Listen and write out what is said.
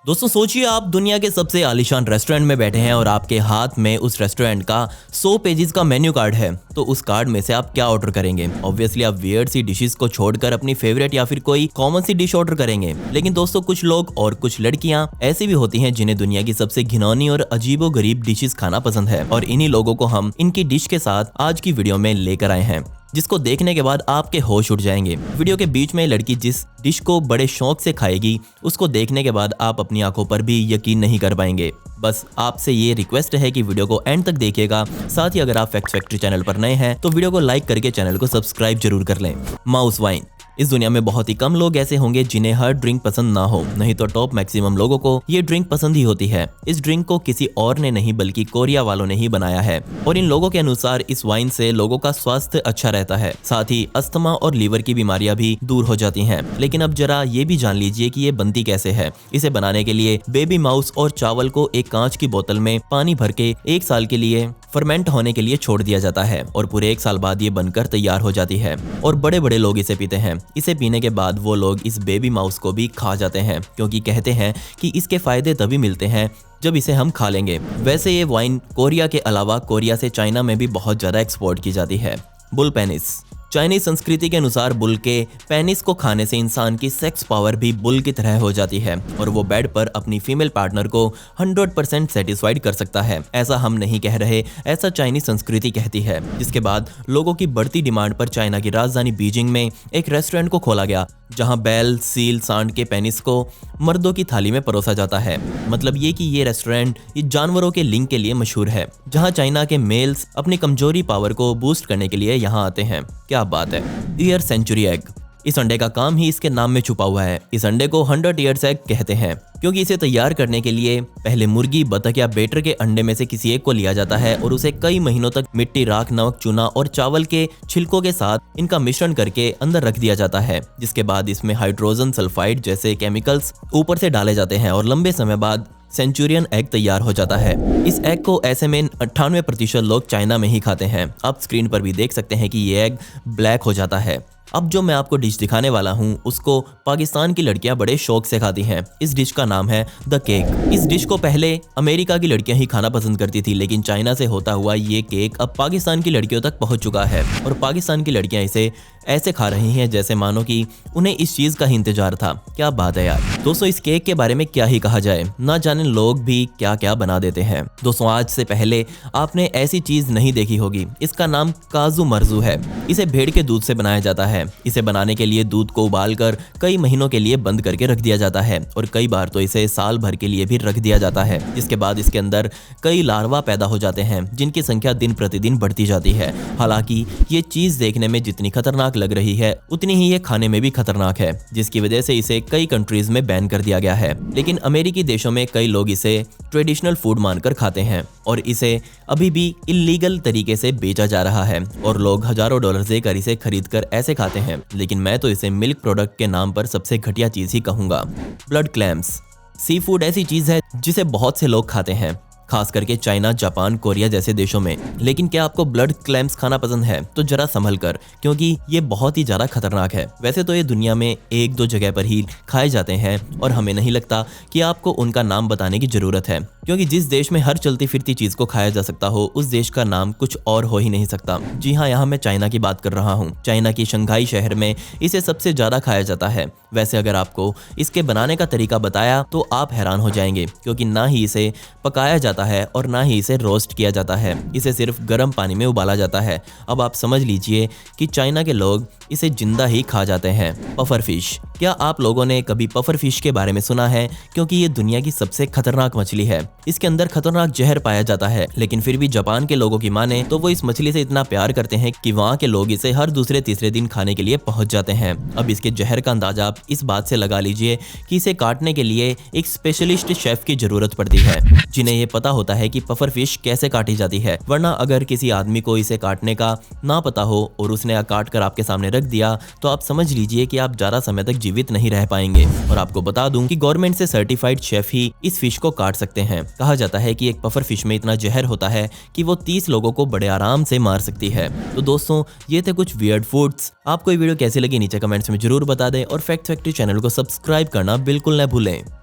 दोस्तों सोचिए आप दुनिया के सबसे आलीशान रेस्टोरेंट में बैठे हैं और आपके हाथ में उस रेस्टोरेंट का 100 पेजेस का मेन्यू कार्ड है। तो उस कार्ड में से आप क्या ऑर्डर करेंगे? ऑब्वियसली आप वियर्ड सी डिशेस को छोड़कर अपनी फेवरेट या फिर कोई कॉमन सी डिश ऑर्डर करेंगे। लेकिन दोस्तों कुछ लोग और कुछ लड़कियां ऐसी भी होती हैं जिन्हें दुनिया की सबसे घिनौनी और अजीबो गरीब डिशेस खाना पसंद है, और इन्हीं लोगों को हम इनकी डिश के साथ आज की वीडियो में लेकर आए हैं, जिसको देखने के बाद आपके होश उड़ जाएंगे। वीडियो के बीच में लड़की जिस डिश को बड़े शौक से खाएगी, उसको देखने के बाद आप अपनी आंखों पर भी यकीन नहीं कर पाएंगे। बस आपसे ये रिक्वेस्ट है कि वीडियो को एंड तक देखिएगा। साथ ही अगर आप फैक्ट फैक्ट्री चैनल पर नए हैं तो वीडियो को लाइक करके चैनल को सब्सक्राइब जरूर कर लें। Mouse wine. इस दुनिया में बहुत ही कम लोग ऐसे होंगे जिन्हें हर ड्रिंक पसंद ना हो, नहीं तो टॉप मैक्सिमम लोगों को ये ड्रिंक पसंद ही होती है। इस ड्रिंक को किसी और ने नहीं बल्कि कोरिया वालों ने ही बनाया है, और इन लोगों के अनुसार इस वाइन से लोगों का स्वास्थ्य अच्छा रहता है, साथ ही अस्थमा और लीवर की बीमारियां भी दूर हो जाती हैं। लेकिन अब जरा ये भी जान लीजिए कि ये बनती कैसे है। इसे बनाने के लिए बेबी माउस और चावल को एक कांच की बोतल में पानी भर के 1 साल के लिए फर्मेंट होने के लिए छोड़ दिया जाता है, और पूरे 1 साल बाद ये बनकर तैयार हो जाती है, और बड़े बड़े लोग इसे पीते हैं। इसे पीने के बाद वो लोग इस बेबी माउस को भी खा जाते हैं, क्योंकि कहते हैं कि इसके फायदे तभी मिलते हैं जब इसे हम खा लेंगे। वैसे ये वाइन कोरिया के अलावा कोरिया से चाइना में भी बहुत ज्यादा एक्सपोर्ट की जाती है। Bull penis. चाइनीज संस्कृति के अनुसार बुल के पेनिस को खाने से इंसान की सेक्स पावर भी बुल की तरह हो जाती है, और वो बेड पर अपनी फीमेल पार्टनर को 100% सेटिस्फाइड कर सकता है। ऐसा हम नहीं कह रहे, ऐसा चाइनीज संस्कृति कहती है। जिसके बाद लोगों की बढ़ती डिमांड पर चाइना की राजधानी बीजिंग में एक रेस्टोरेंट को खोला गया, जहां बैल, सील, सांड के पेनिस को मर्दों की थाली में परोसा जाता है। मतलब ये कि ये रेस्टोरेंट ये जानवरों के लिंग के लिए मशहूर है, जहां चाइना के मेल्स अपनी कमजोरी पावर को बूस्ट करने के लिए यहां आते हैं। क्या बात है। Year century egg. इस अंडे का काम ही इसके नाम में छुपा हुआ है। इस अंडे को 100 ईयर्स एग कहते हैं, क्योंकि इसे तैयार करने के लिए पहले मुर्गी, बतख या बेटर के अंडे में से किसी एक को लिया जाता है, और उसे कई महीनों तक मिट्टी, राख, नमक, चूना और चावल के छिलकों के साथ इनका मिश्रण करके अंदर रख दिया जाता है। जिसके बाद इसमें हाइड्रोजन सल्फाइड जैसे केमिकल्स ऊपर से डाले जाते हैं, और लंबे समय बाद सेंचुरियन एग तैयार हो जाता है। इस एग को ऐसे में 98% लोग चाइना में ही खाते हैं। आप स्क्रीन पर भी देख सकते हैं कि ये एग ब्लैक हो जाता है। अब जो मैं आपको डिश दिखाने वाला हूँ उसको पाकिस्तान की लड़कियां बड़े शौक से खाती हैं। इस डिश का नाम है द केक। इस डिश को पहले अमेरिका की लड़कियां ही खाना पसंद करती थी, लेकिन चाइना से होता हुआ ये केक अब पाकिस्तान की लड़कियों तक पहुंच चुका है, और पाकिस्तान की लड़कियां इसे ऐसे खा रही हैं जैसे मानो कि उन्हें इस चीज का ही इंतजार था। क्या बात है यार। दोस्तों इस केक के बारे में क्या ही कहा जाए, ना जाने लोग भी क्या क्या बना देते हैं। दोस्तों आज से पहले आपने ऐसी चीज नहीं देखी होगी। इसका नाम काजू मर्जू है। इसे भेड़ के दूध से बनाया जाता है। इसे बनाने के लिए दूध को उबालकर कई महीनों के लिए बंद करके रख दिया जाता है, और कई बार तो इसे साल भर के लिए भी रख दिया जाता है। जिसके बाद इसके अंदर कई लार्वा पैदा हो जाते हैं, जिनकी संख्या दिन प्रतिदिन बढ़ती जाती है। हालांकि ये चीज देखने में जितनी खतरनाक लग रही है, उतनी ही ये खाने में भी खतरनाक है, जिसकी वजह से इसे कई कंट्रीज में बैन कर दिया गया है। लेकिन अमेरिकी देशों में कई लोग इसे ट्रेडिशनल फूड मानकर खाते हैं, और इसे अभी भी इल्लीगल तरीके से बेचा जा रहा है, और लोग हजारों डॉलर देकर इसे खरीद कर ऐसे खाते हैं। लेकिन मैं तो इसे मिल्क प्रोडक्ट के नाम पर सबसे घटिया चीज ही कहूंगा। Blood clams. सी फूड ऐसी चीज है जिसे बहुत से लोग खाते हैं, खास करके चाइना, जापान, कोरिया जैसे देशों में। लेकिन क्या आपको ब्लड क्लैम्स खाना पसंद है? तो जरा संभल कर, क्योंकि ये बहुत ही ज्यादा खतरनाक है। वैसे तो ये दुनिया में 1-2 जगह पर ही खाए जाते हैं, और हमें नहीं लगता कि आपको उनका नाम बताने की जरूरत है, क्योंकि जिस देश में हर चलती फिरती चीज को खाया जा सकता हो, उस देश का नाम कुछ और हो ही नहीं सकता। जी हाँ, यहाँ मैं चाइना की बात कर रहा हूँ। चाइना की शंघाई शहर में इसे सबसे ज्यादा खाया जाता है। वैसे अगर आपको इसके बनाने का तरीका बताया तो आप हैरान हो जाएंगे, क्योंकि ना ही इसे पकाया जाता है और ना ही इसे रोस्ट किया जाता है। इसे सिर्फ गर्म पानी में उबाला जाता है। अब आप समझ लीजिए कि चाइना के लोग इसे जिंदा ही खा जाते हैं। Puffer fish. क्या आप लोगों ने कभी पफर फिश के बारे में सुना है? क्योंकि ये दुनिया की सबसे खतरनाक मछली है। इसके अंदर खतरनाक जहर पाया जाता है, लेकिन फिर भी जापान के लोगों की माने तो वो इस मछली से इतना प्यार करते हैं कि वहाँ के लोग इसे हर दूसरे तीसरे दिन खाने के लिए पहुंच जाते हैं। अब इसके जहर का अंदाजा आप इस बात से लगा लीजिए कि इसे काटने के लिए एक स्पेशलिस्ट शेफ की जरूरत पड़ती है, जिन्हें ये पता होता है कि पफर फिश कैसे काटी जाती है। वरना अगर किसी आदमी को इसे काटने का ना पता हो और उसने काट कर आपके सामने रख दिया, तो आप समझ लीजिए कि आप ज्यादा समय तक जीवित नहीं रह पाएंगे। और आपको बता दूं कि गवर्नमेंट से सर्टिफाइड शेफ ही इस फिश को काट सकते हैं। कहा जाता है कि एक पफर फिश में इतना जहर होता है कि वो 30 लोगों को बड़े आराम से मार सकती है। तो दोस्तों ये थे कुछ वियर्ड फूड्स। आपको ये वीडियो कैसी लगी नीचे कमेंट्स में जरूर बता दें, और फैक्ट फैक्ट्री चैनल को सब्सक्राइब करना बिल्कुल न भूलें।